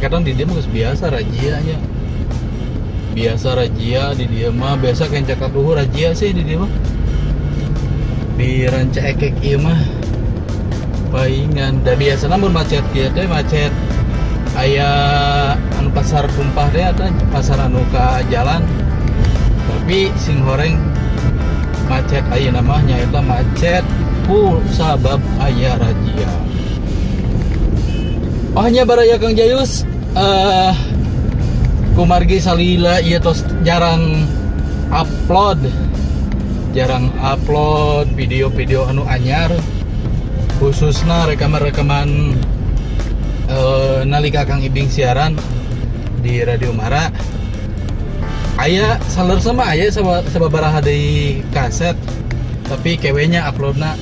kadang di dia mah geus biasa rajianya. Biasa razia di dia mah biasa kencak katuhu razia sih di dia mah. Di Ranca Ekek ieu mah paingan da biasana mun macet kieu teh macet aya anu pasar tumpah teh eta pasar anu ka jalan. Tapi sing horeng macet ayeuna mah nyaeta macet ku sabab aya razia. Ohnya baraya Kang Jayus kumargi salila ieu tos jarang upload video-video anu anyar, khususna rekaman-rekaman nalika Kang Ibing siaran di Radio Mara. Aya saler sama aya sababaraha deui kaset, tapi kewenya uploadna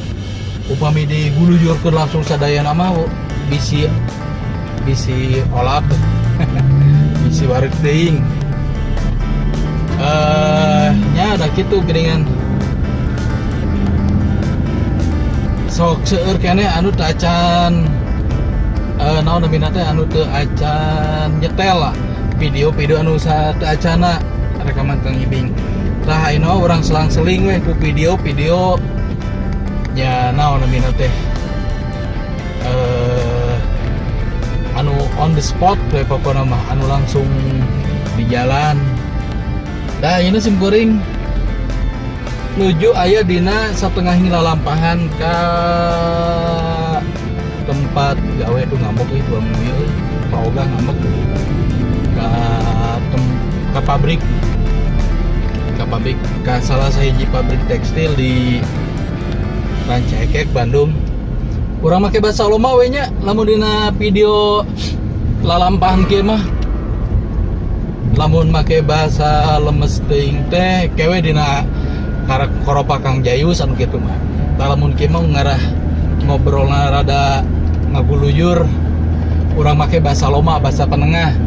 upami diguluyurkeun langsung sadayana mah bisi olap bisi wareg teuing. Nya ada kitu geuningan. Sok seueur keneh anu teu acan naon namina teh anu teu acan nyetel lah video-video anu sa teu acana rekaman Kang Ibing. Tah ayeuna urang selang-seling weh ku video-video nya naon namina teh anu on the spot we pokona mah anu langsung di jalan. Dah ini sim goreng nuju aya dina satengah lalampahan ka tempat gawe tuh ngamuk itu mobil paoga ngamuk ka pabrik ka salah sahiji pabrik tekstil di Ranca Ekek Bandung. Urang make basa loma we nya lamun dina video lalampahan kieu mah lamun make bahasa lemes teuing teh kewe dina koropa Kang Jayus anu kitu mah. Tah lamun kieu mah ngarah ngobrolna rada ngaguluyur, urang make bahasa loma, bahasa penengah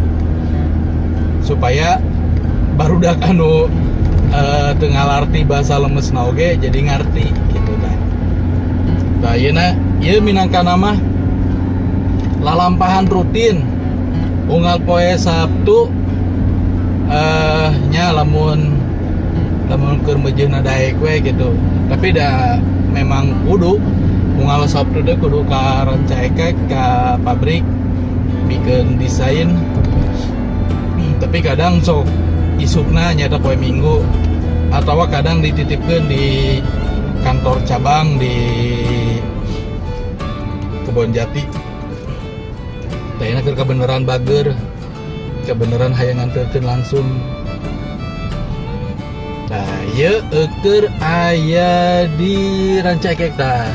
supaya barudak anu teu ngalarti bahasa lemes na oge jadi ngarti gitu tah. Tah ayeuna ieu minangka nama lalampahan rutin unggal poe Sabtu nya lamun keur meujeuhna daek we gitu. Tapi da memang kudu unggal Sabtu teh kudu ka Ranca Ekek ka pabrik bikin desain. Tapi kadang sok isukna nyata poe Minggu atawa kadang dititipkeun di kantor cabang di Kebon Jati. Tayana keur kabeneran bager, kabeneran hayang nganterkeun langsung. Nah, ieu keur aya di Ranca Ekek tah.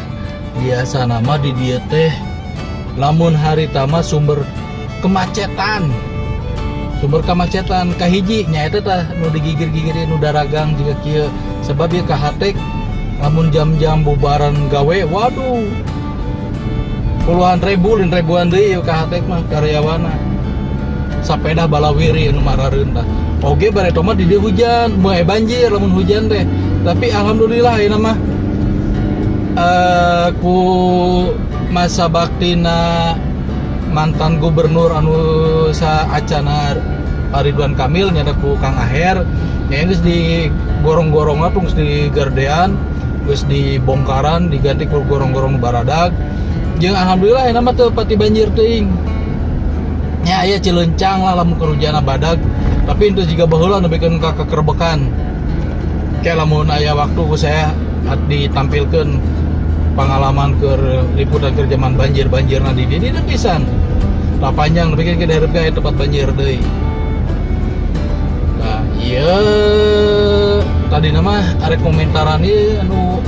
Biasa nama di dieu teh lamun harita mah sumber kemacetan kahiji nyaeta tah nu digigir-gigirin nu daragang juga kieu sebab ieu kahatek lamun jam-jam bubaran gawe waduh puluhan ribu dan ribuan deui kahatek mah karyawana sapeda balawiri anu marareun tah oge bareto mah di dieu hujan moe banjir lamun hujan teh tapi alhamdulillah ayeuna mah ku masa baktina mantan gubernur anu sa acana Pak Ridwan Kamil nyata ku Kang Aher nya geus di gorong-gorongna tong geus di gardean geus dibongkaran diganti ku gorong-gorong baradag jeung alhamdulillah enak mah teu pati banjir teuing nya aya cileuncang lah lamun kerujana badag tapi itu juga baheula nebikeun ka kekerbekan kayak lamun aya waktu ku saya ditampilkeun pengalaman ke liputan ke zaman banjir-banjirna di dieu pisan. Tah panjang nepikeun ke daerah aya tempat banjir deui. Nah, ieu tadi nama arek komentaran ieu anu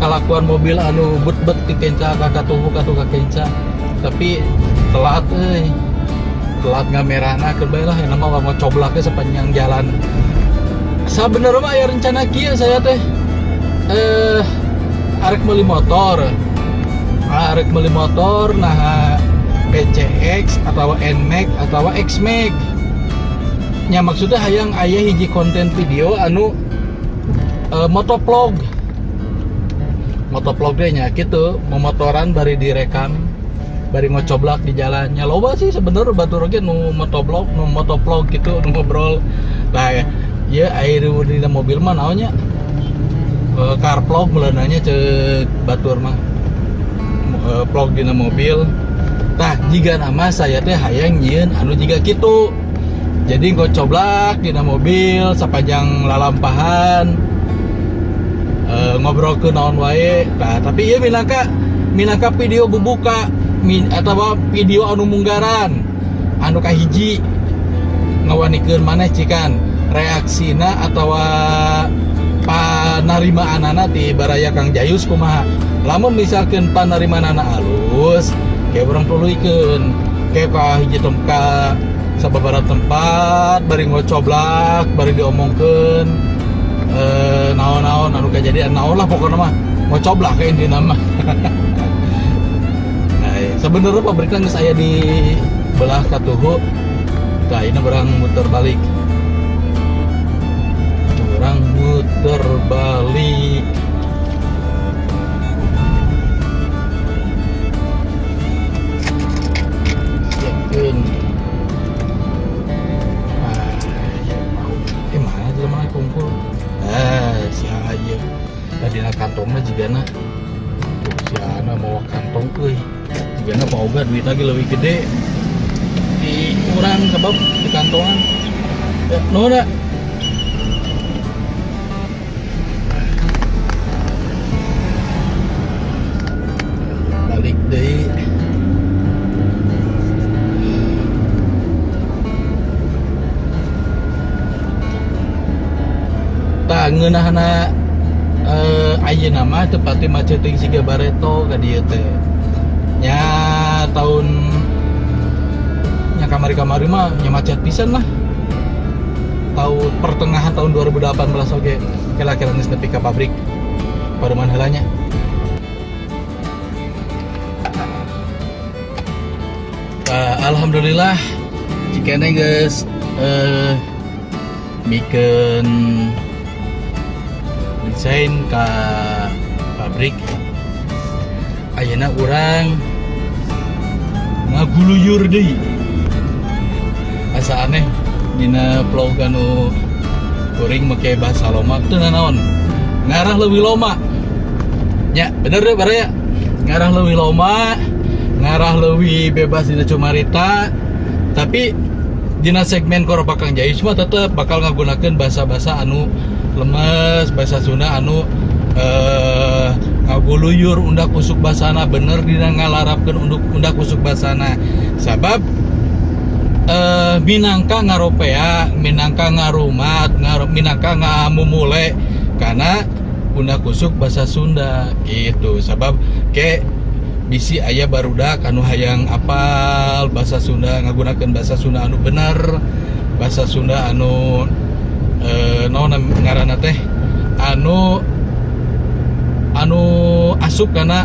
kalakuan mobil anu bet-bet ti kenca ka katuhu ka kenca. Tapi telat euy. Telat ngamerahna keur bae lah aya mah mau coblaknya sepanjang jalan. Sabenerna mah aya rencana kieu saya teh arek meuli motor nah PCX atau NMAX atau XMAX nya maksudnya hayang aya hiji konten video anu motovlog deh nya kitu memotoran bari direkam bari ngocoblak di jalannya. Loba sih sebenarnya batur oge nu motovlog gitu nu ngobrol. Nah ya air di mobil mah naonnya carvlog melenanya cek batur mah vlog dina mobil. Tah jika nama saya teh hayang nyieun anu jiga kitu. Jadi ngocoblak dina mobil sapanjang lalampahan ngobrol ke naon wae. Nah, tapi ieu minangka video bubuka atau video anu munggaran anu kahiji ngawanikeun maneh cikan reaksina atau panarimaanana ti baraya Kang Jayus kumaha. Lamun misalkan panarimaanana alus kayak orang tuluikeun kayak ka hiji tempat sababaraha tempat bari ngocoblak bari diomongkeun naon-naon anu kejadian naon lah pokoknya mah ngocoblak kayak intina mah. Nah, sebenarnya pabriknya geus aya di belah Katuhu. Nah, ini orang muter balik. Orang muter balik. Yakin. Mana jelema kumpul? Si aja. Tadi na kantongna jigana. Tuh si ana mau kantong euy. Jigana boga duit lagi lebih gede. Di urang sebab di kantongan. Ya, nuhun da. Balik deui. Tah ngeunahna ayeuna mah teu pati maceting siga Barreto ka dieu teh. Nya tahun nya kamari-kamari mah nya macet pisan lah. Tahun pertengahan tahun 2018 oge kira-kira geus nepi ka pabrik. Paruman heulanya. Alhamdulillah cikene geus mikeun desain ka pabrik. Ayeuna urang ngaguluyur deui. Asa aneh dina vlog anu kuring make bahasa loma teu naon. Ngarah leuwih loma. Nya, bener deh baraya. Ngarah leuwih loma, ngarah leuwih bebas dina cumarita. Tapi dina segmen Koropa Kang Jayus mah tetep bakal ngagunakeun bahasa-bahasa anu lemes, bahasa Sunda anu ngaguluyur undak usuk basana bener dina ngalarapkeun undak usuk basana. Sabab minangka ngaropea, minangka ngarumat, minangka ngamumule karena undak usuk bahasa Sunda gitu. Sabab ke bisi aya barudak anu hayang apal bahasa Sunda ngagunakeun bahasa Sunda anu bener, bahasa Sunda anu naon ngaranna teh anu asup kana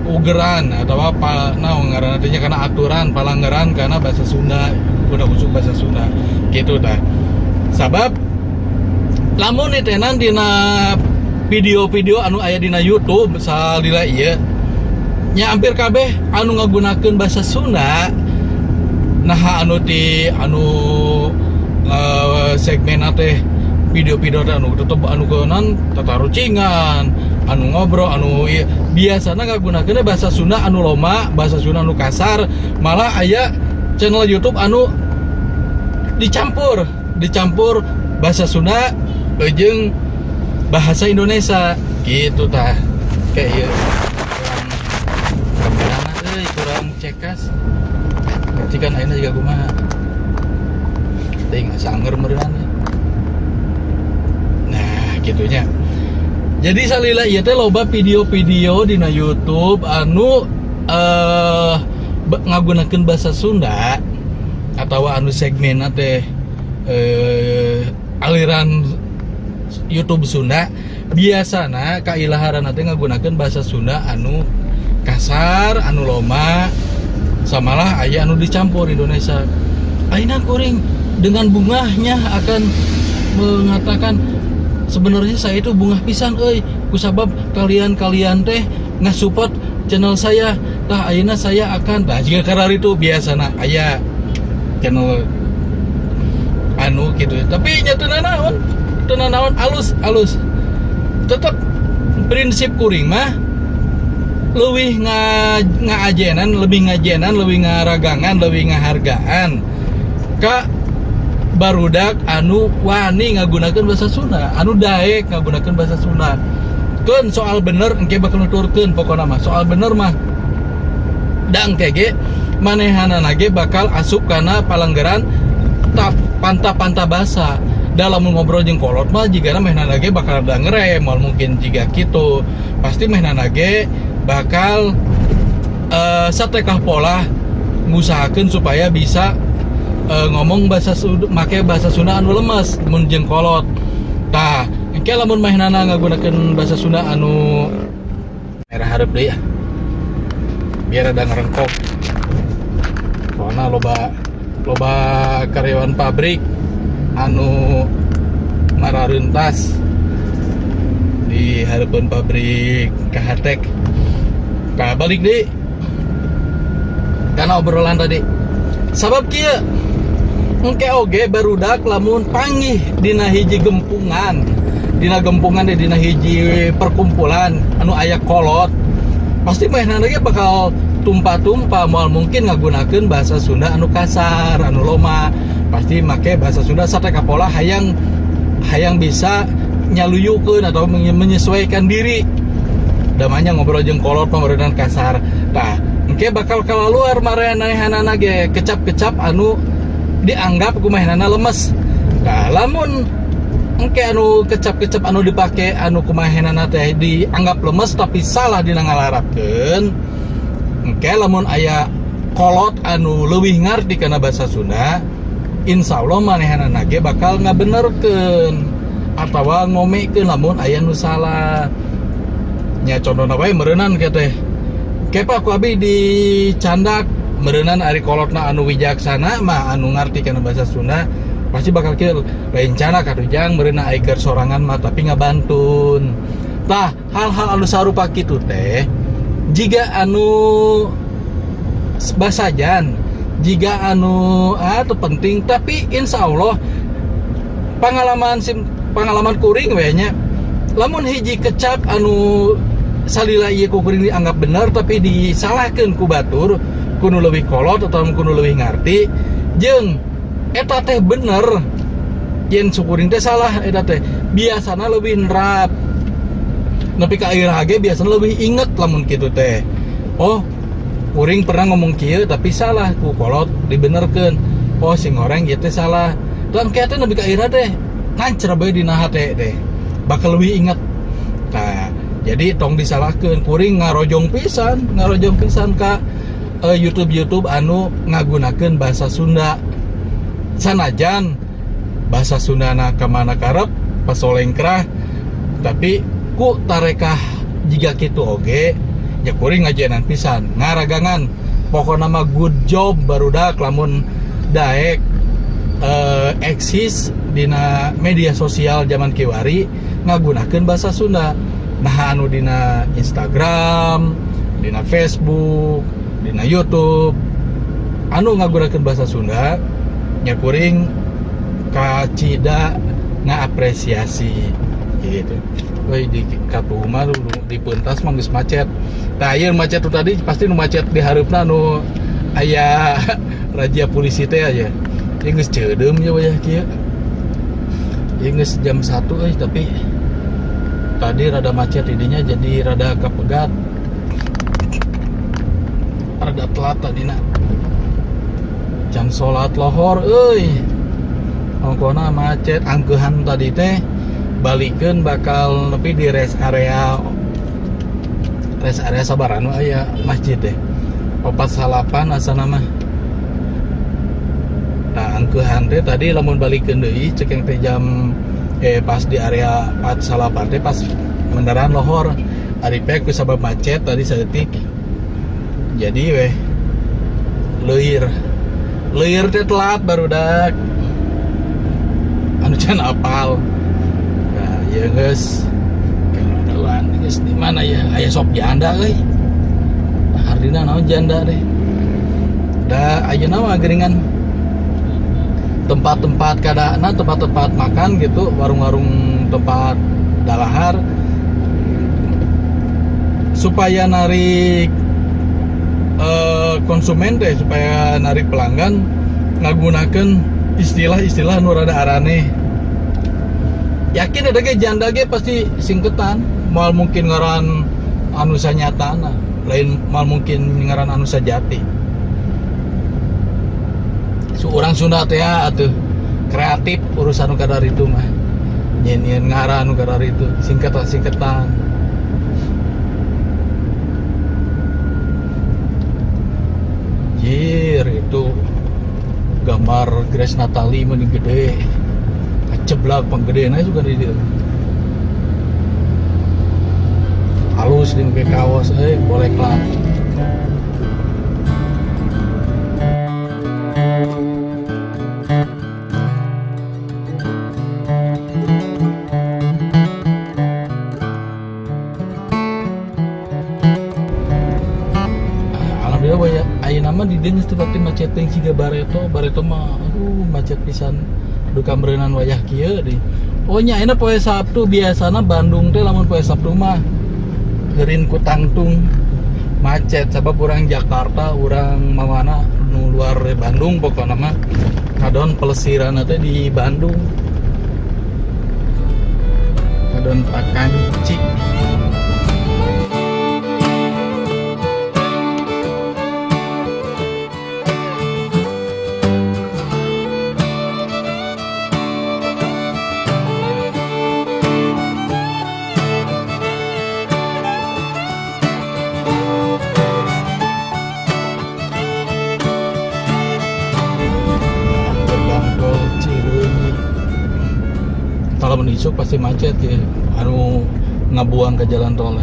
ugeran atau apa naon ngaranna teh kana aturan palanggaran kana bahasa Sunda udah usuk bahasa Sunda gitu tah. Sabab lamun itenan dina video-video anu aya dina YouTube salila ieu nya hampir kabeh anu ngagunakeun bahasa Sunda. Nah anu segmen teh video-video anu tutup anu keunan tatarucingan anu ngobrol anu biasana ngagunakeun bahasa Sunda anu loma, bahasa Sunda anu kasar. Malah aya channel YouTube anu dicampur bahasa Sunda jeung bahasa Indonesia gitu tah. Kayak ieu kamerana euy kurang cekas. Cikan ayeuna juga kumaha. Teuing sanger meureun. Nah, gitunya. Jadi salila ieu teh loba video-video dina YouTube anu ngagunakeun bahasa Sunda atawa anu segmenna teh aliran YouTube Sunda. Biasana kailaharanna teh ngagunakeun bahasa Sunda anu kasar, anu loma, samalah aya anu dicampur Indonesia. Ayeuna kuring dengan bungahnya akan mengatakan sebenarnya saya itu bungah pisan euy. kusabab kalian teh nge-support channel saya, tah ayeuna saya akan tah jika karar itu biasana aya channel anu gitu. Tapi nya teu naon alus tetap prinsip kuring mah leuwih ngaajenan, lebih ngaragangan, lebih ngahargaan ka barudak anu wani ngagunakeun bahasa Sunda, anu daek ngagunakeun bahasa Sunda. Keun soal bener engke bakal nuturkeun pokona mah. Soal bener mah da engke ge manehanana ge bakal asup kana palanggeran panta basa. Dalam ngobrol jeung kolot mah jigana mehnana ge bakal ada ngerem, mal mungkin jiga kitu. Pasti mehnana ge bakal satekah pola ngusahakeun supaya bisa ngomong bahasa Sunda, make bahasa Sunda anu lemes mun jeung kolot. Tah, engke lamun maenana ngagunakeun bahasa Sunda anu merah hareup deui ya. Biar ada ngerengkok. Soalna loba karyawan pabrik anu mararuntas di hareupeun pabrik Kahatek. Ka balik deui. Kana obrolan tadi. Sabab kieu engke oge barudak lamun panggih dina hiji gempungan, dina hiji perkumpulan anu aya kolot, pasti maenana ge bakal tumpah-tumpah, moal mungkin ngagunakeun bahasa Sunda anu kasar, anu loma, pasti make bahasa Sunda satekah pola hayang bisa nyaluyukeun atau menyesuaikan diri. Damanya ngobrol jeung kolot pameureunana kasar. Tah, engke bakal kalaluar marehanana ge kecap-kecap anu dianggap kumahanana lemes. Nah, lamun engke anu kecap-kecap anu dipake anu kumahanana teh dianggap lemes tapi salah dina ngalarapkeun, engke lamun aya kolot anu leuwih ngarti kana bahasa Sunda, insyaallah manehanana ge bakal ngabenerkeun atawa ngomekeun lamun aya nu salah. Nya contohna wae meureunana kieu teh. Kepa ku abi di Candak meureunana ari kolotna anu wijaksana mah anu ngarti kana bahasa Sunda pasti bakal kieu lain cana kadujang meureunna aya keur sorangan mah tapi ngabantun. Tah, hal-hal anu sarupa kitu teh jiga anu basajan, jiga anu teu penting tapi insyaallah pengalaman kuring we nya lamun hiji kecap anu salila ieu ku kuring dianggap bener tapi disalahkeun ku batur kudu leuwih kolot atau kudu leuwih ngarti jeung eta teh bener yen sukuring teh salah eta teh biasana leuwih nerap nepi ka ayeuna ge biasana leuwih inget lamun kitu teh. Oh, kuring pernah ngomong kieu tapi salah ku kolot dibenerkeun. Oh, sing goreng ieu teh salah. Tuan kieu teh nepi ka ayeuna teh ngancer bae dina hate teh bakal leuwih inget. Nah, jadi tong disalahkeun kuring ngarojong pisan ka YouTube anu ngagunakeun bahasa Sunda. Sanajan bahasa Sundana kamana karep pasolengkrah tapi ku tarekah jiga kitu oge ya kuring ngajenan pisan ngaragangan pokona mah good job barudak lamun daek eksis dina media sosial zaman kiwari ngagunakeun bahasa Sunda. Nah anu dina Instagram, dina Facebook, dina YouTube anu ngagunakeun bahasa Sunda nya kuring kacida ngaapresiasi gitu. Woi di Katuma di pentas mah geus macet. Tah ieu macet tuh tadi pasti nu macet di hareupna nu aya raja polisi teh aja. Ieu geus ceudem ya wayah kieu. Ieu geus jam 1 tapi tadi rada macet idinya jadi rada kapegat. Rada telat tadina. Can salat lohor euy. Ongkona macet angkeuhan tadi teh balikeun bakal nepi di rest area sabar anu aya masjid teh. 498 asana mah. Nah, angkeuhan teh tadi lamun balikeun deui cek yang teh jam pas di area 498 teh pas mendaran lohor ari pek ku sabab macet tadi saeutik. Jadi weh leuir teh telat barudak anu can apal. Nah, ieu geus kana Kan geus di mana ya aya sop janda euy. Hardina naon janda deh. Da ayeuna mah geringan tempat-tempat kadana tempat-tempat makan gitu, warung-warung tempat dalahar supaya narik konsumen teh, supaya narik pelanggan ngagunakeun istilah-istilah nu rada arane. Yakin ada ge janda ge pasti singketan, moal mungkin ngaran anu sanyatana, lain moal mungkin ngaran anu sajati. Urang Sunda teh atuh kreatif urusan nu kadar itu mah. Nyen ngaran nu kadar itu, singketan-singketan. Itu gambar Grace Natali mending gede ceblak penggedena juga di dia halus di pakai kaos boleh kelar. Banyak ayeuna nama di dieu teu pati macet teuing siga Bareto mah aduh macet pisan duka meureunnan wayah kieu deui. Oh nya ayeuna poe Sabtu biasana Bandung teh lamun poe Sabtu mah geurin ku tangtung macet sabab urang Jakarta urang mamana nu luar Bandung pokona mah kadon pelesiran teh di Bandung kadon Pakanci. Kalau menisuk pasti macet ya, anu ngabuang ke jalan tol.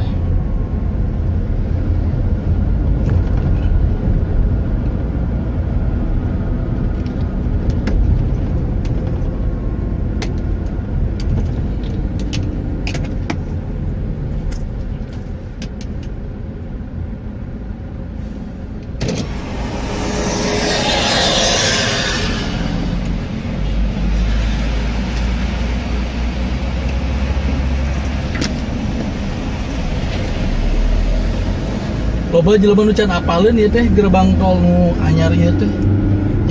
Loba jelema nu can apaleun ieu teh gerbang tol nu anyar ieu teh.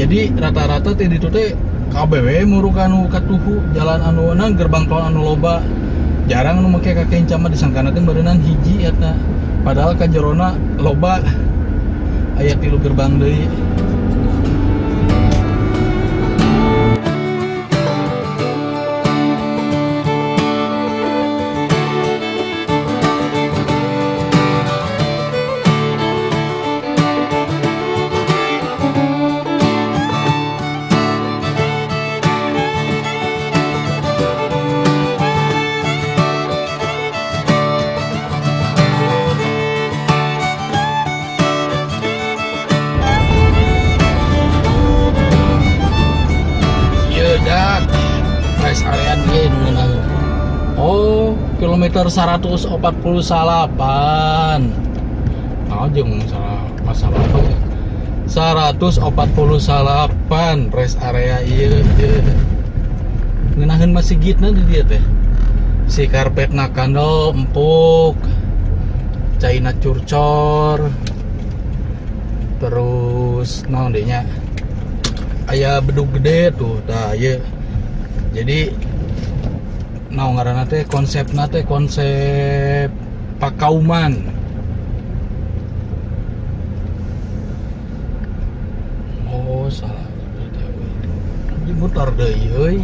Jadi rata-rata teh ditu teh kabeh we muruk anu katuhu jalan anu gerbang tol anu loba. Jarang nu make kakenca mah disangkana teh beureunan hiji eta. Padahal ka jerona loba aya 3 gerbang deui. Rest area dia ngeunah. Oh, kilometer 148. Oh, jeung masalah apa ya? 148 rest area ieu. Ngeunaheun masigitna di dieu teh. Si karpetna kandel empuk. Caina curcor. Terus naon deui nya? Aya bedug gede tuh, tah ieu. Jadi naon ngaranna teh konsepna teh konsep pakauman. Oh, salah. Dimutar deui euy.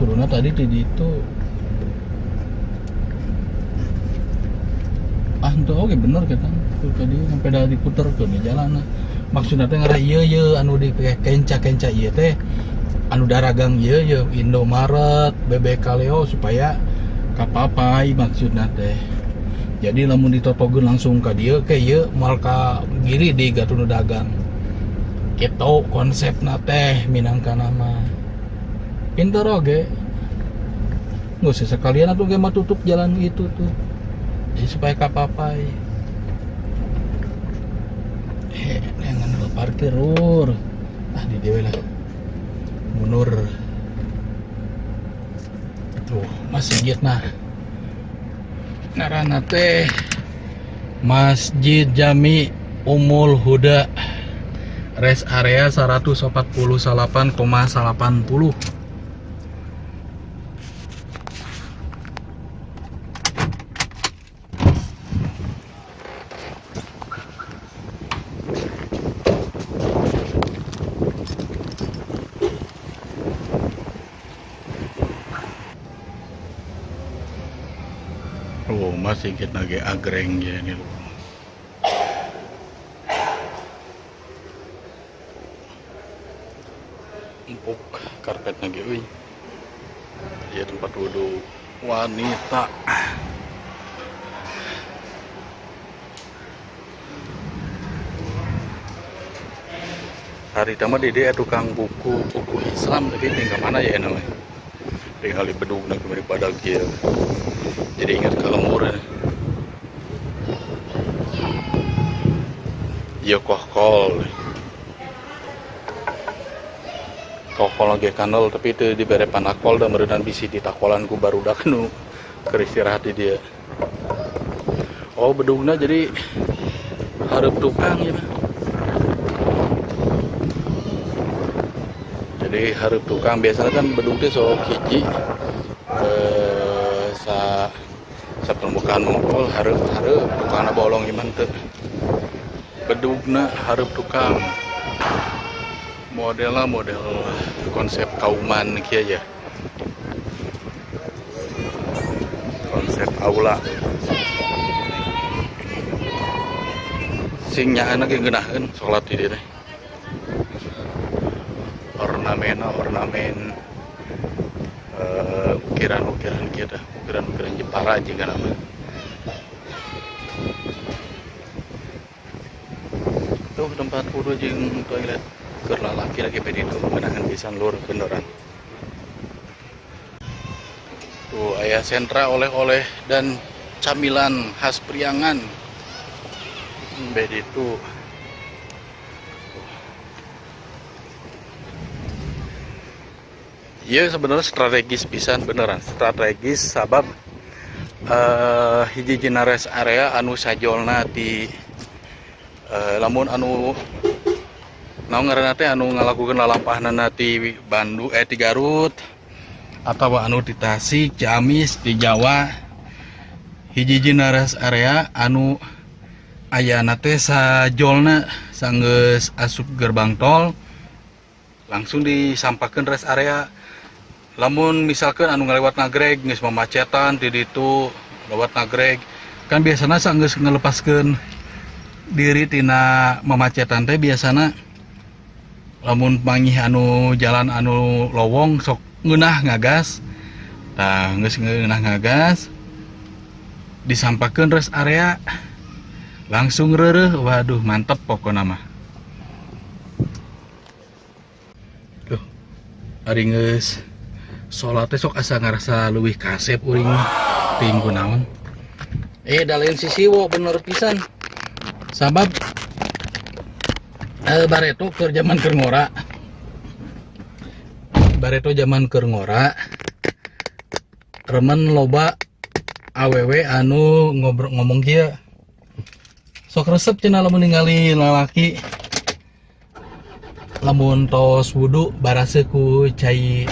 Kuduna tadi di ditu. Henteu oge bener kita. Tuh tadi sampai dah diputerkeun di jalanna. Maksudna teh ngara ieu anu di kenca-kenca ieu teh anu daragang ieu Indomaret, BBK Leo supaya kapapai maksudna teh. Jadi lamun ditotogeun langsung ka dieu ke ieu moal ka giri di gatuna dagang. Kitu konsepna teh minangkana mah. Pinter oge. Geus sekalian atuh ge mah tutup jalan itu tuh. jadi supaya kapapai dengan parkir lur di dewe lah munur tuh masjid ngaranna teh Masjid Jami Ummul Huda, rest area 148,80. Oh, masih kita lagi agreng ya ini loh. Empuk karpet lagi, euy. Ya tempat wudhu wanita. Hari tama dede tukang buku Islam tapi tinggal mana ya namanya? Tinggal di bedug nak daripada kia. Jadi ingat kalau murah. Ya kohkol lagi kanal tapi itu di berepan akol dan meredan bisi di takolan ku baru dak nu keristirahat di dia. Oh bedugna jadi hareup tukang ya. Jadi hareup tukang biasanya kan bedug teh sok hiji sa pembukaan mongkol hareup tukangna bolong iman teu. Bedugna hareup tukang. Model konsep kauman kieu ya. Konsep aula. Sing nyaana ge ngeunaheun salat di dieu teh. Ornamen ukiran kieu teh, ukiran Jepara jeung nama. Tuh tempat wudhu jeung toilet keur lalaki lagi pedi itu meunangan pisan lur beneran. Tuh aya sentra oleh-oleh dan camilan khas Priangan. Bedi itu. Iya sebenarnya strategis pisan beneran, strategis sabab hiji rest area anu sajolna di lamun anu naon ngaranna teh anu ngalakukeun lalampahanna ti Bandung ti Garut atawa anu di Tasik, Ciamis, di Jawa. Hiji rest area anu ayana teh sajolna sanggeus asup gerbang tol langsung disampakeun rest area. Lamun misalkan anu ngalewat nagreg geus mamacetan di ditu lewat nagreg kan biasana sanggeus ngalepaskeun diri tina mamacetan teh biasana lamun panggih anu jalan anu lowong sok ngeunah ngagas. Tah geus ngeunah ngagas disampakeun rest area langsung reureuh. Waduh mantep pokona mah. Tuh ari geus salat sok asa ngarasa leuwih kasep uring ting kunaon. Dalain sisiwo bener pisan. Sabab bareto keur zaman keur ngora. Bareto zaman keur ngora. Remen loba awewe anu ngomong kieu. Sok resep cenah lamun ningali lalaki lamun tos wudu barase ku cai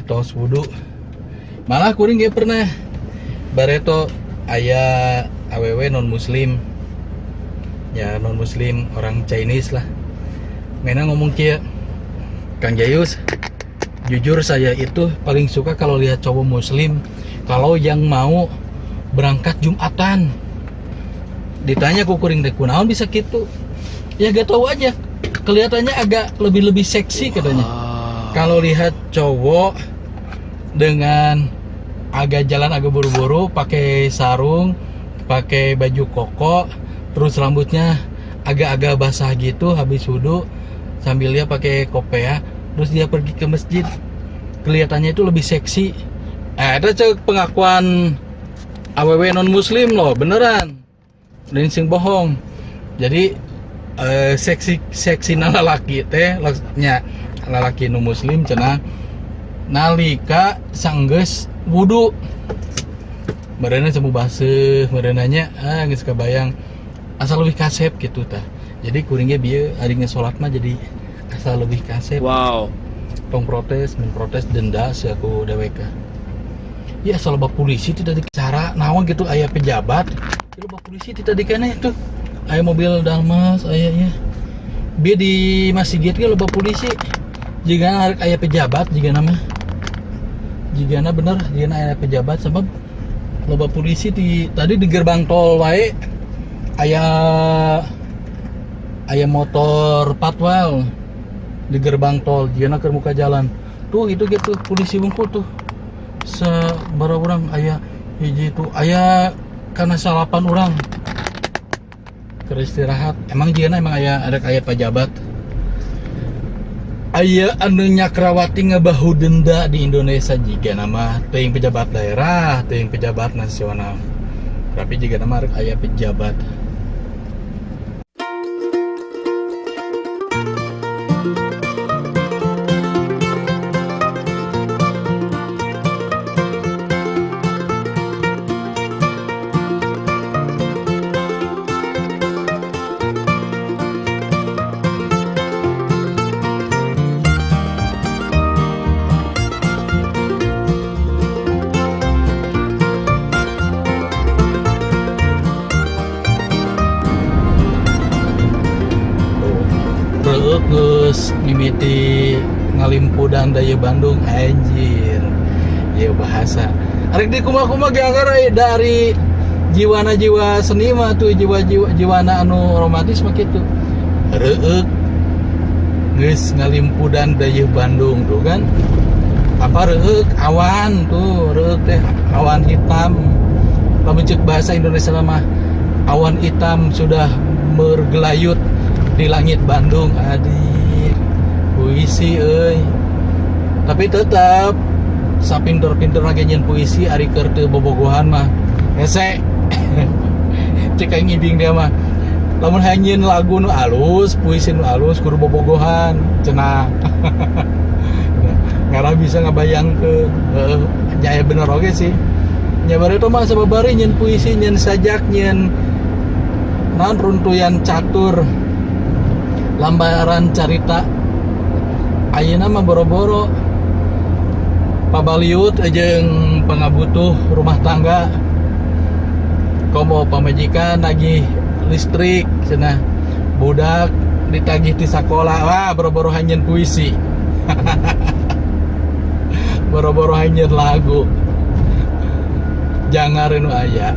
tos wudu. Malah kuring ge pernah bareto aya awewe non muslim. Ya non muslim orang Chinese lah. Mena ngomong kieu, Kang Jayus, jujur saya itu paling suka kalau lihat cowok muslim kalau yang mau berangkat Jumatan. Ditanya ku kuring teh kunaon bisa gitu. Ya gak tahu aja. Kelihatannya agak lebih seksi katanya. Kalau lihat cowok dengan agak jalan agak buru-buru, pakai sarung, pakai baju koko, terus rambutnya agak-agak basah gitu habis wudu, sambil dia pakai kopea, terus dia pergi ke masjid, kelihatannya itu lebih seksi. Ada pengakuan awewe non muslim loh, beneran. Dan sing bohong. Jadi seksi lalaki teh nya lalaki nu muslim cenah nalika sanggeus wudu. Meureuna cemu baseuh, meureunanya geus kabayang asal leuwih kasep gitu tah. Jadi kuring ge bieu ari salat mah jadi asal leuwih kasep. Wow. Tong protes denda saku DWK. Ya asal loba polisi tidak dicara naon gitu aya pejabat. Loba polisi tidak dikene tuh. Aya mobil dalmas aya nya. Bieu di masjid ge loba polisi. Jigana harek aya pejabat jigana mah. Jigana bener jigana aya pejabat sebab loba polisi tadi di gerbang tol wae aya motor patwal di gerbang tol jieuna keur muka jalan tuh itu gitu polisi bungkul tuh sabaraha urang aya hiji tuh aya kana 8 urang keur istirahat emang jieuna emang aya pejabat aya anu nyakrawati ngabahu denda di Indonesia jika nama teuing pejabat daerah, teuing pejabat nasional. Tapi jika nama rek aya pejabat. Geus mimiti ngalimpudan daya Bandung anjir. Ya bahasa. Arek di kumaha-kumaha ge anggar dari jiwa seni mah tuh jiwana anu romantis mah kitu. Reueuk geus ngalimpudan daya Bandung tuh kan. Apa reueuk awan tuh, reueuk teh awan hitam. Lamun ceuk bahasa Indonesia mah awan hitam sudah bergelayut di langit Bandung adik puisi euy tapi tetap sapinter-pinter lagi nyen puisi ari keur teu bobogohan mah hese cek aing ngibing dia mah lamun hanyeun lagu nu alus puisi nu alus kudu bobogohan cenah ngara bisa ngabayangkeun nya bener oge sih nya bareto mah sababari nyen puisi nyen sajak nyen naon runtuyan catur lambaran carita ayeuna mah boro-boro pabaliut jeung pangabutuh rumah tangga komo pamajikan nagih listrik cenah budak ditagih ti sakola wah boro-boro hanyeun puisi boro-boro hanyeun lagu jangar nu aya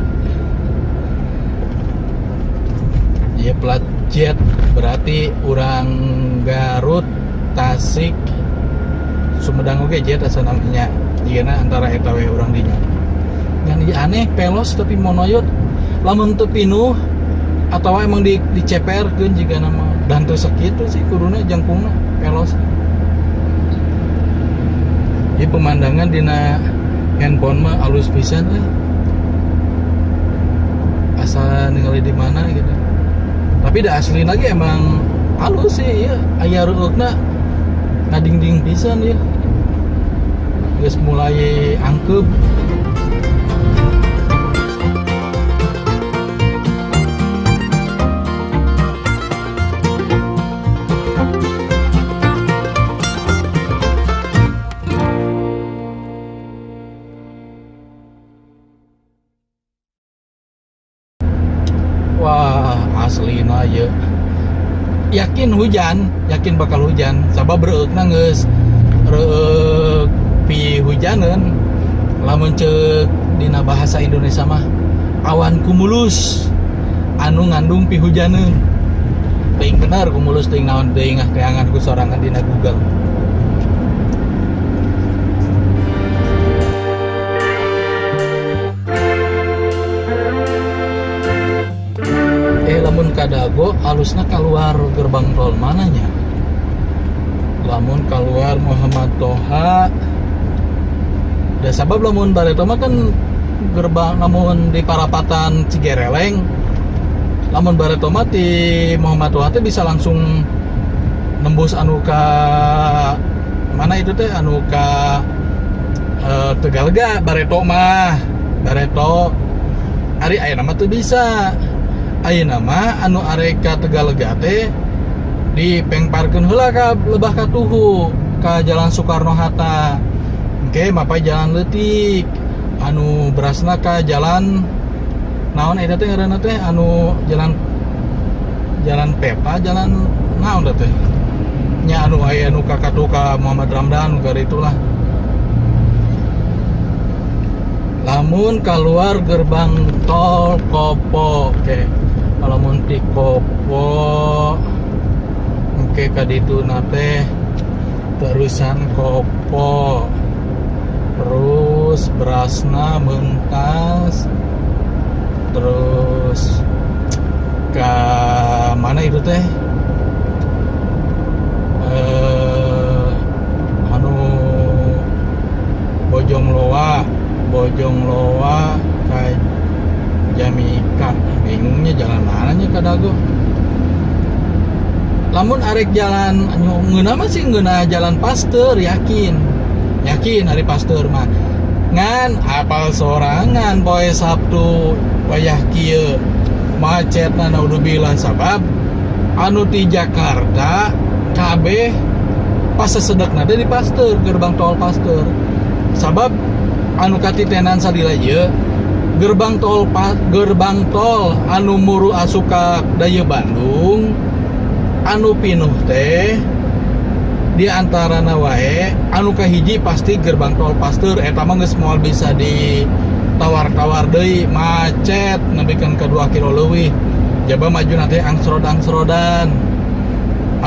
ieu plat jet berarti orang Garut, Tasik, Sumedang oge jet asa namanya. Jigana antara eta we urang dinya. Yang aneh pelos tapi monoyot lamun teu pinuh atawa emang diceperkeun jigana mah dan teu sakitu sih kuduna jangkungna pelos. Ieu pemandangan dina handphone mah alus pisan euy. Asa ningali di mana gitu. Tapi dah asli lagi emang halus sih ya aya reueukna ngadingding pisan ya geus mulai angkeup wah aslina ya yakin bakal hujan sabab reueukna geus reueuk pi hujaneun lamun ceuk dina bahasa Indonesia mah awan kumulus anu ngandung pi hujaneun teuing bener kumulus teuing naon teuing keangan ku sorangan dina Google. Lamun kadago alusna keluar gerbang tol mananya lamun keluar Muhammad Toha da sabab lamun bareto mah kan gerbang namun di Parapatan Cigereleng lamun bareto mah ti Muhammad Toha teh bisa langsung nembus anu ka mana itu teh anu ka Tegalga bareto ari aya nama tuh bisa aya nama anu areka Tegalga teh dipengparkeun heula ka lebah ka Tuhu ka Jalan Soekarno Hatta engke mapai jalan leutik anu berasna ka jalan naon eta teh ngaranna teh anu jalan Pepa jalan naon teh nya anu aya anu ka katu ka Muhammad Ramdan ka itulah. Lamun keluar gerbang tol Kopo oke lamun ti Kopo oke ka ditu nate terusan Kopo terus berasna mentas terus ke mana itu teh anu Bojong Loa ke Jamika bingungnya jalan mananya kadago lamun arek jalan ngeuna mah sih ngeuna jalan Pasteur yakin hari Pasteur mah ngan apal sorangan poe Sabtu wayah kieu macetna naudzubillah sabab anu ti Jakarta kabeh pas sesedekna teh di Pasteur gerbang tol Pasteur sabab anu katitenan sadila ieu gerbang tol anu muru asup ka daya Bandung anu pinuh teh di antarana wae anu kahiji pasti gerbang tol Pasteur eta mah geus moal bisa ditawar-tawar deui macet nebikeun ka 2 kilo leuwih jaba maju teh angsrod-angsrodan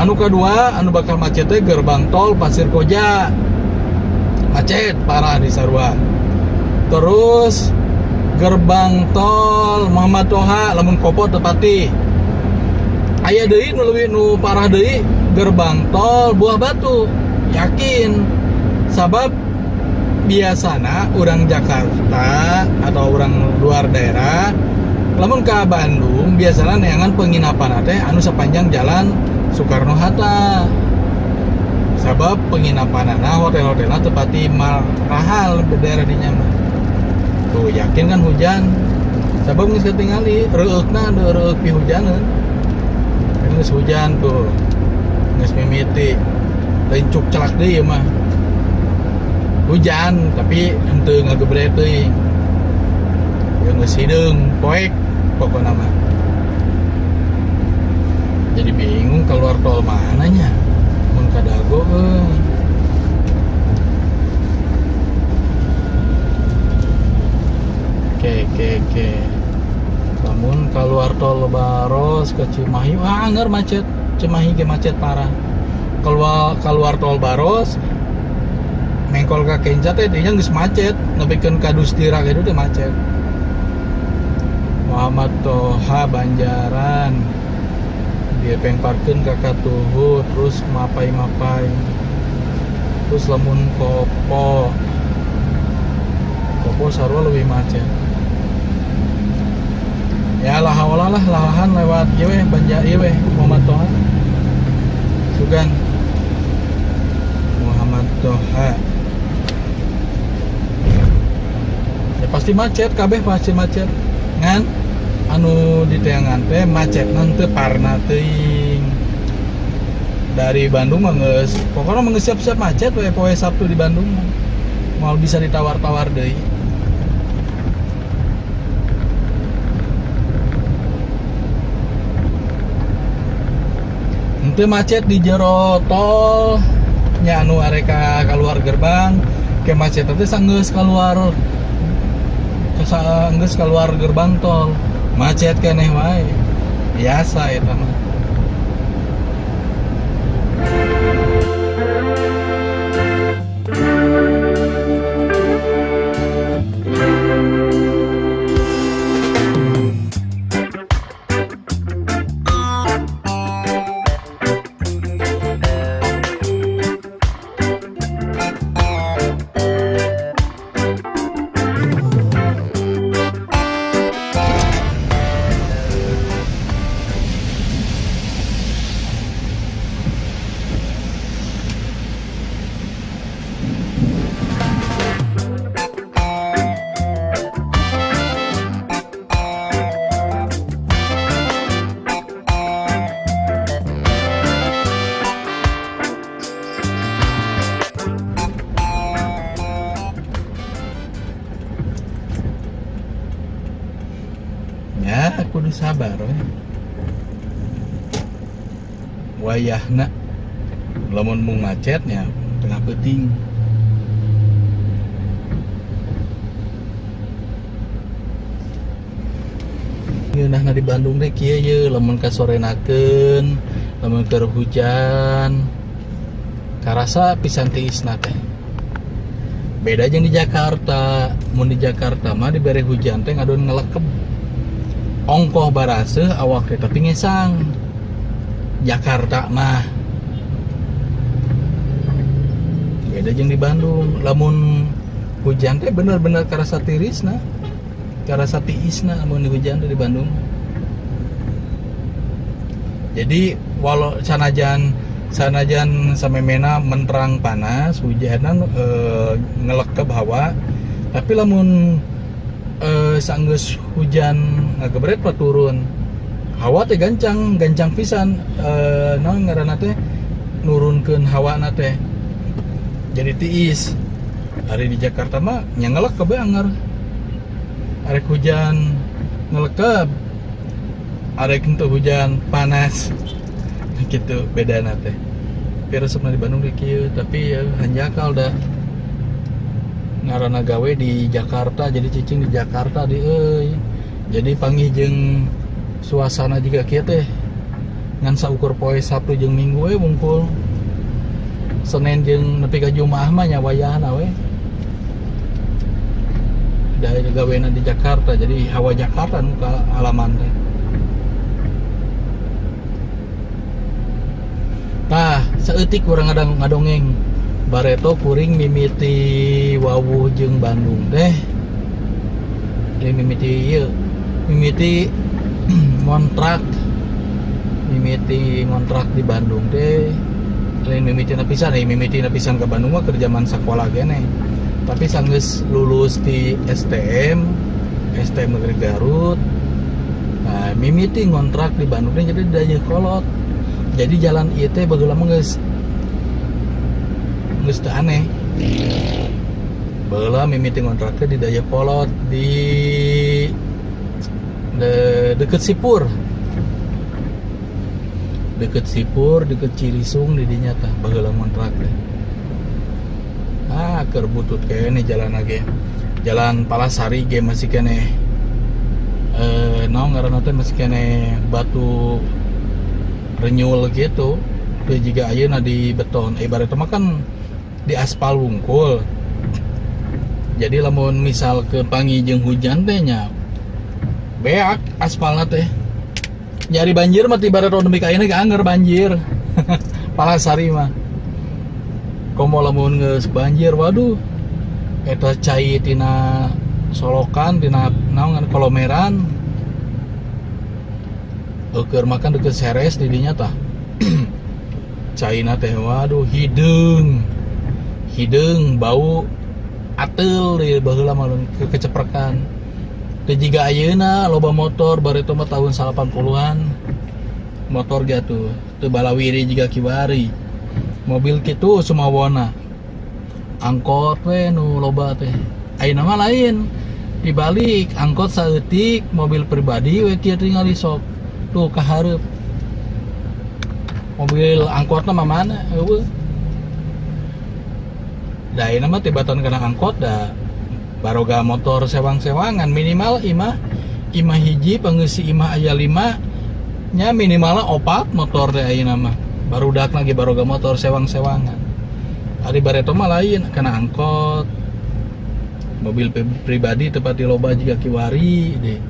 anu kadua anu bakal macet teh gerbang tol Pasir Koja macet parah di sarua terus gerbang tol Muhammad Toha lamun Kopo tepati aya deui nu leuwih nu parah deui gerbang tol Buah Batu yakin sabab biasana orang Jakarta atau orang luar daerah lamun ka Bandung biasana neangan penginapan teh anu sepanjang jalan Soekarno Hatta sabab penginapanana hotel-hotelna tepati mahal di daerah dinya mah tuh yakin kan hujan sabab geus ketingali reueukna reueuk pi hujaneun geus hujan tuh geus mimiti lain cuk celak deui mah hujan tapi henteu ngagebret teuing geus hideung poek pokona mah jadi bingung keluar tol mananya mun kadago Oke. Namun keluar tol Baros ke Cimahi, anggar macet. Cimahi ge macet parah. Keluar tol Baros, mengkol ka Kenca teh dinya geus macet, nepikeun ka Dustira kitu teh macet. Muhammad Toha Banjaran, dia pengparkeun ka Katuhu, terus mapai. Terus lamun Kopo sarua lebih macet. Ya lahan lewat ieu we Banjar ieu we Muhammad Toha. Sugan Muhammad Toha. Ya pasti macet kabeh pasti macet. Ngan anu di teangan teh macetna teu parna teuing. Dari Bandung mah geus pokona mah siap-siap macet we poe Sabtu di Bandung. Moal bisa ditawar-tawar deui. Teu macet di jero tol nya anu areka keluar gerbang ke macet teh sanggeus keluar gerbang tol macet keneh wae biasa eta mah. wayahna lamun mung macetnya tengah peuting. Ngeunahna di Bandung teh kieu ye lamun kasorenakeun, lamun keur hujan karasa pisan tiisna teh. Beda jeung di Jakarta. Mun di Jakarta mah dibere hujan teh ngadon ngelekeb. Ongkoh baraseuh awak teh tapi ngesang. Jakarta mah beda jeung di Bandung. Lamun hujan teh bener-bener karasa tirisna. Karasa tiisna lamun hujan teh di Bandung. Jadi walau sanajan samemena menterang panas hujanan ngelekeb hawa, tapi lamun sanggeus hujan ngagebret pa turun hawa teh gancang pisan, naon ngaranna teh nurunkeun hawana teh jadi tiis. Ari di Jakarta mah nya ngelekeb we anger, arek hujan ngelekeb, arek henteu hujan panas gitu bedana teh. Tapi resepna di Bandung di kieu, tapi ya hanjakal dah ngaranna gawe di Jakarta jadi cicing di Jakarta di euy. Jadi panggih jeung suasana juga kieu teh ngan saukur poe Sabtu jeung Minggu we wungkul. Senin jeung nepi ka Jumaah mah nya wayahna we. Da gawena di Jakarta jadi hawa Jakarta nu ka alaman teh. Tah, saeutik urang ngadongeng bareto kuring mimiti wawuh jeung Bandung teh. Mimiti ieu, mimiti ngontrak. Mimiti ngontrak di Bandung teh. Lain mimiti napisan, mimiti napisan ke Bandung mah keur zaman sakola gene. Tapi sanggeus lulus di STM Negeri Garut. Nah, mimiti ngontrak di Bandung teh jadi Dayakolot. Jadi jalan ieu teh baheula mah geus teu aneh. Baheula mimiti ngontrak teh di Dayakolot di deket Sipur. Deket Cirisung di dinya tah baheula ngontrak teh. Keur butut kene jalan age. Jalan Palasari ge masih kene naon ngaranna teh masih kene batu renyul gitu. Teu jiga ayeuna di beton. Ibaratna mah kan di aspal wungkul. Jadi lamun misal ke pangi jeung hujan teh nya beak aspalna teh. Nyari banjir mah ibarat nepi ka ayeuna ge anger banjir. Palasari mah. Komo lamun geus banjir waduh eta cai tina solokan tina naon kolomeran. Keur makan deket Seres di dinya tah. Caina teh waduh hideung bau ateul di baheula mah keceprekan. Teu jiga ayeuna loba motor bareto mah tahun 80-an. Motor ge atuh teu balawiri jiga kiwari. Mobil kitu sumawona. Angkot we nu loba teh. Ayeuna mah lain. Dibalik angkot saeutik, mobil pribadi we kieu tingali sok. Tuh kahareup mobil angkotna mah mana eueuh da ayeuna mah tibatan kana angkot da baroga motor sewang-sewangan minimal imah hiji pangeusi imah aya 5 nya minimalna 4 motor teh ayeuna mah barudak lagi baroga motor sewang-sewangan. Ari bareto mah lain kana angkot mobil pribadi tepati loba jiga kiwari deh.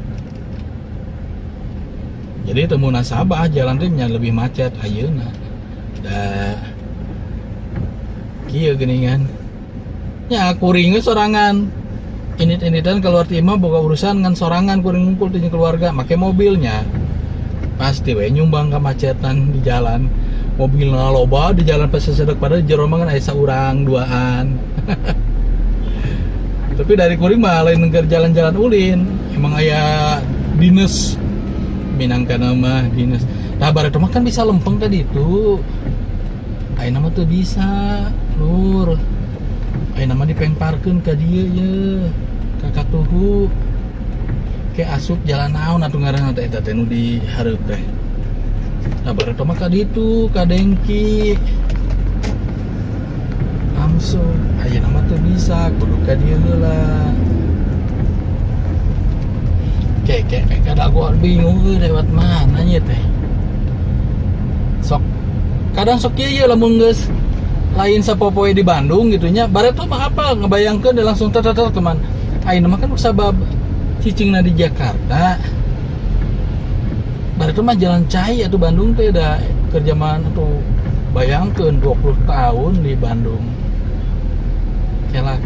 Jadi teu munasabah jalan teh nya lebih macet ayeuna. Da kieu geuningan. Nya kuring ge sorangan. Init-initan keluar ti imah boga urusan ngan sorangan kuring ngumpul ti keluarga make mobilnya. Pasti we nyumbang kemacetan di jalan. Mobilna loba di jalan pas sedek padahal jero mah kan aya saurang duaan. Tapi dari kuring mah lain keur jalan-jalan ulin. Emang aya dinas Minangkana mah dinas. Nah bareto mah kan bisa lempeng tadi itu. Ayeuna mah teu bisa, Lur. Ayeuna mah dipengparkeun ka dieu ye. Ka Katuhu. Ke asup jalan naon atuh ngaranna teh eta teh nu dihareup teh. Nah baru mah ka ditu ka dengki langsung ayeuna mah teu bisa kudu ka dieu heula. Kayak kada gua bingung lewat mana nya teh. Sok kadang sok ieu lamun geus lain sapopoe di Bandung gitu nya bareto mah apa ngebayangkeun da langsung tet teman. Ayeuna mah kan sabab cicingna di Jakarta. Bareto mah jalan cai atuh Bandung teh da kerjaman atuh bayangkeun 20 tahun di Bandung. Kela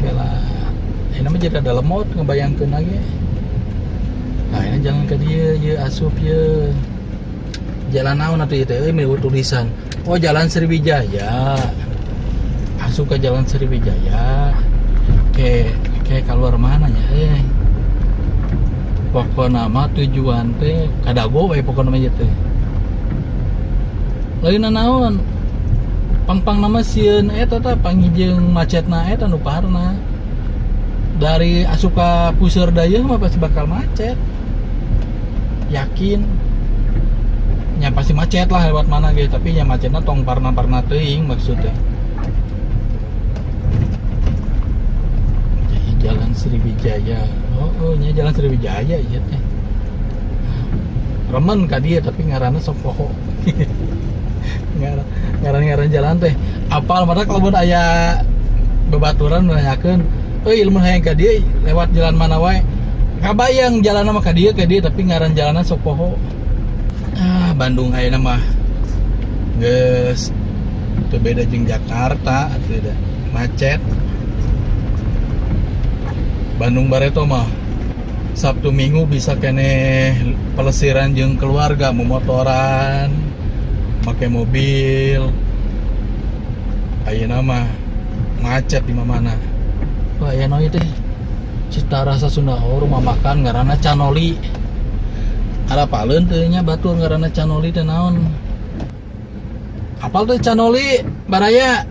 ini mah jadi ada lemot ngebayangkeun lagi. Nah ini jalan ke dia ye asup ye jalan naon atuh ieu teh milu tulisan oh jalan Sriwijaya asup ke jalan Sriwijaya ke keluar mana ya pokokna mah tujuan teh kadago we pokokna mah teh lain naon pang nama sieun eta tah panghijeung macetna eta nu parna dari asup ka puseur dayeuh mah pasti bakal macet yakin nya pasti macet lah lewat mana gitu tapi nya macetna tong parna teuing maksudnya jadi jalan Sriwijaya oh nya jalan Sriwijaya ieu teh remen ka dieu tapi ngaranna sok poho ngaran jalan teh apal mata kalau aya bebaturan nanyakeun euy ilmu hayang ka dieu lewat jalan mana wae kabayang jalanna mah ka dieu tapi ngaran jalanna sok poho. Bandung ayeuna mah geus teu beda jeung Jakarta atuh da macet. Bandung bareto mah Sabtu Minggu bisa kene pelesiran jeung keluarga memotoran pakai mobil. Ayeuna mah macet di mana. Wah, aya naon teh? Cita rasa Sunda rumah makan ngaranna Canoli. Ada paleun teh nya batur ngaranna Canoli teh naon? Apal teh Canoli baraya?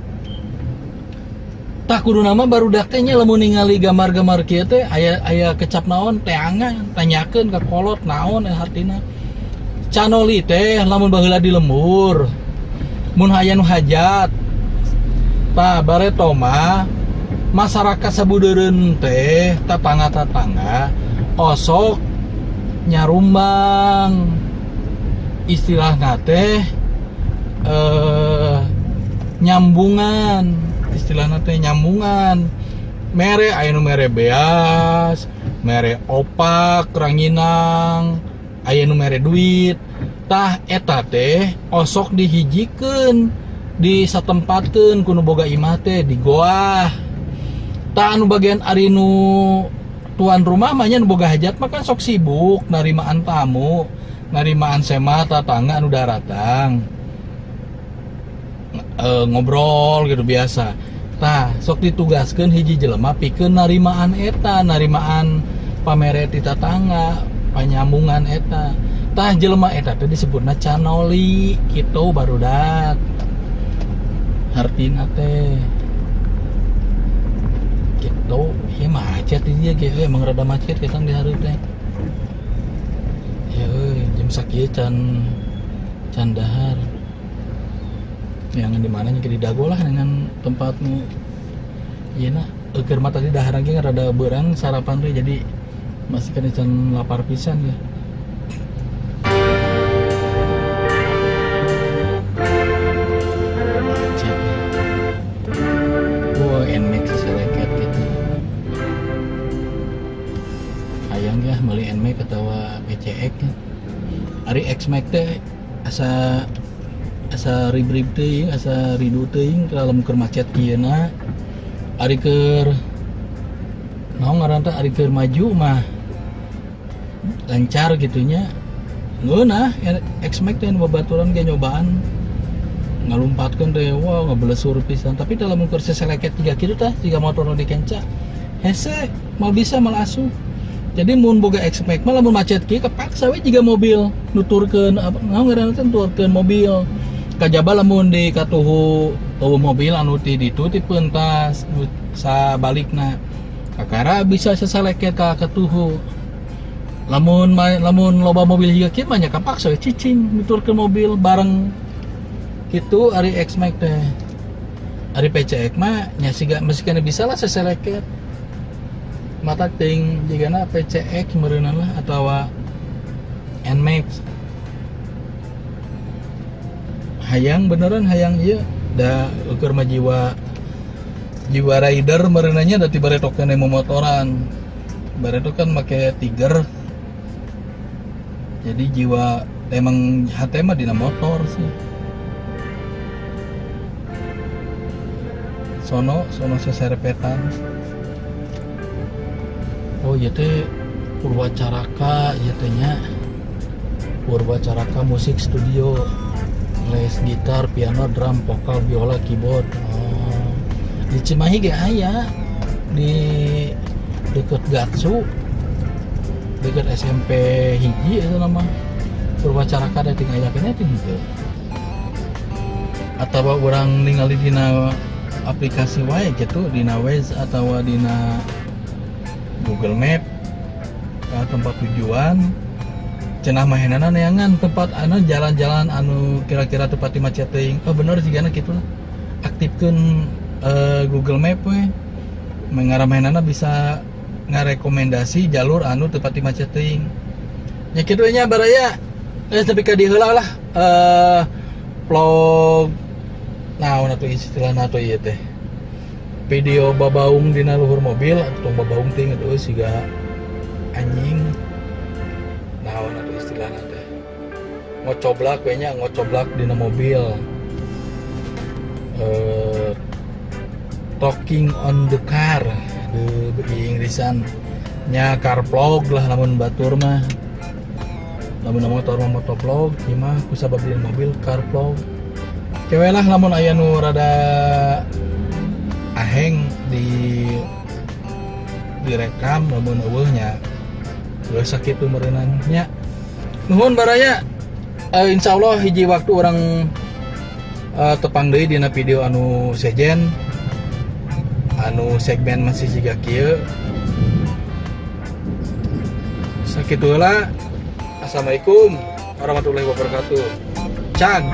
Tah kudu nama barudak teh nya lamun ningali gambar-gambar kieu teh aya kecap naon teangan tanyakeun ka kolot naon artina. Canoli teh lamun baheula di lembur mun aya nu hajat tah bareto mah masyarakat sabudeureun teh tatangga osok nyarumbang istilahna teh nyambungan istilahna teh nyambungan mere aya nu mere beas mere opak ranginang aya nu mere duit tah eta teh osok dihijikeun disatempatkeun ku nu boga imah teh di goah tah anu bagian ari nu tuan rumah mah nya nu boga hajat mah kan sok sibuk narimaan tamu narimaan sema tatangga anu datang ngobrol gitu biasa tah sok ditugaskeun hiji jelema pikeun narimaan eta narimaan pamere ti tatangga panyambungan eta tah jelema eta teh disebutna Canoli kitu barudak hartina teh gitu ya macet dia gitu emang rada macet kita di hari teh ya jam sakieu can dahar yang di mana nya di dago lah dengan tempatmu ieu na keur mata di dahar ge rada beurang sarapan teh jadi masih kena can lapar pisan ya. Meuli NMAX atawa PCX ari X-Max teh asa rib-rib teuing asa ridu teuing kalau keur macet kieu na ari keur naon ngaran teh ari keur maju mah lancar gitunya ngeunah X-Max teh babaturan ge nyobaan ngalumpatkeun teh wah ngabelesur pisan tapi dalam keur seseleket 3 kitu tah 3 motor di kenca hese mal bisa mal asuh. Jadi mun boga X-Max mah lamun macet kieu kepaksa we jiga mobil nuturkeun apa naon ngaranna teh nuturkeun mobil. Kajaba lamun di katuhu mobil anu ti ditu ti peuntas nu sabalikna. Kakara bisa sasaleket ka katuhu. lamun loba mobil higa kieu mah nya kapaksa cicing miturkeun mobil bareng kitu ari X-Max teh. Ari PCX mah nya siga meskipun bisa lah seseleket. Mata ting jigana PCX meureunna lah atawa NMAX. Hayang beneran hayang ieu da ukur mah jiwa rider meureunanya da tibaretok kana motoran. Baretok kan make Tiger. Jadi jiwa emang hati mah dina motor sih. Sono seserepetan. Oh iya teh Purwacaraka ieu teh nya. Purwacaraka Musik Studio. Les gitar, piano, drum, vokal, biola, keyboard. Oh. Di Cimahi ge aya di deket Gatsu. Dekat SMP hiji itu nama Purwacaraka da ting aya keneh ting henteu. Atawa urang ningali dina aplikasi wae gitu dina Waze atawa dina Google Map ka tempat tujuan cenah mahenana neangan tempat anu jalan-jalan anu kira-kira tempat di macet teuing. Oh bener sigana kitu lah. Aktifkeun Google Map we. Mengarah bisa ngarekomendasi jalur anu tempat di macet teuing. Nya kitu nya baraya tapi ka diheula lah vlog naon atuh istilahna atuh ieu teh. Video babaung dina luhur mobil atau babaung teh ngeueuh siga anjing. Naon atuh istilahna teh. Ngocoblak we nya ngocoblak dina mobil. Talking on the car. Di Inggrisan nya car vlog lah lamun batur mah. Lamun motor mah motovlog, ieu mah kusabab dina mobil car vlog. Kewe lah lamun aya nu rada aheng direkam lamun eueuh nya. Geus sakitu meureunana nya. Nuhun baraya. Insyaallah hiji waktu orang tepang deui dina video anu sejen. Anu segmen masih jiga kieu. Sakitu heula. Assalamualaikum warahmatullahi wabarakatuh. Cag